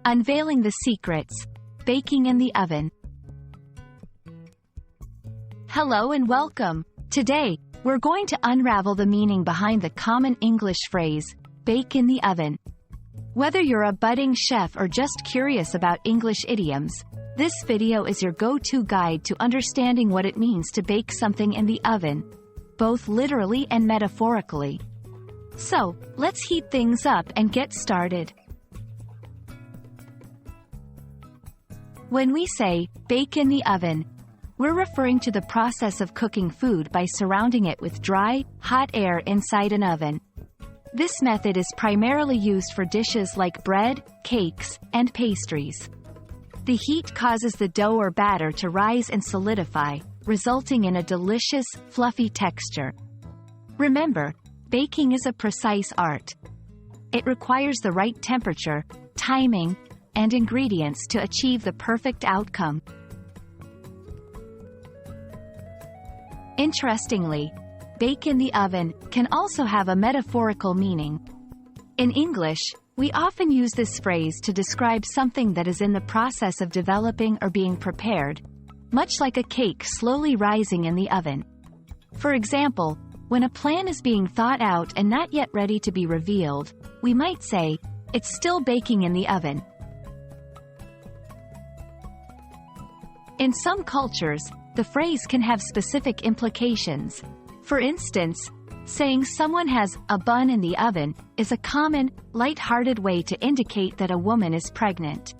Unveiling the secrets. Baking in the oven. Hello and welcome. Today, we're going to unravel the meaning behind the common English phrase, bake in the oven. Whether you're a budding chef or just curious about English idioms, this video is your go-to guide to understanding what it means to bake something in the oven, both literally and metaphorically. So, let's heat things up and get started. When we say, bake in the oven, we're referring to the process of cooking food by surrounding it with dry, hot air inside an oven. This method is primarily used for dishes like bread, cakes, and pastries. The heat causes the dough or batter to rise and solidify, resulting in a delicious, fluffy texture. Remember, baking is a precise art. It requires the right temperature, timing, and ingredients to achieve the perfect outcome. Interestingly, bake in the oven can also have a metaphorical meaning. In English, we often use this phrase to describe something that is in the process of developing or being prepared, much like a cake slowly rising in the oven. For example, when a plan is being thought out and not yet ready to be revealed, we might say, "It's still baking in the oven." In some cultures, the phrase can have specific implications. For instance, saying someone has a bun in the oven is a common, light-hearted way to indicate that a woman is pregnant.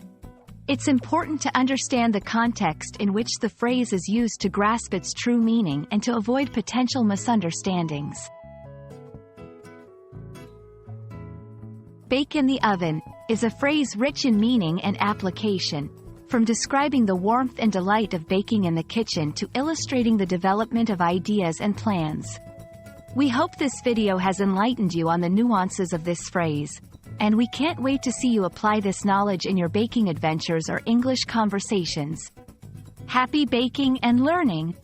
It's important to understand the context in which the phrase is used to grasp its true meaning and to avoid potential misunderstandings. Bake in the oven is a phrase rich in meaning and application, from describing the warmth and delight of baking in the kitchen to illustrating the development of ideas and plans. We hope this video has enlightened you on the nuances of this phrase, and we can't wait to see you apply this knowledge in your baking adventures or English conversations. Happy baking and learning!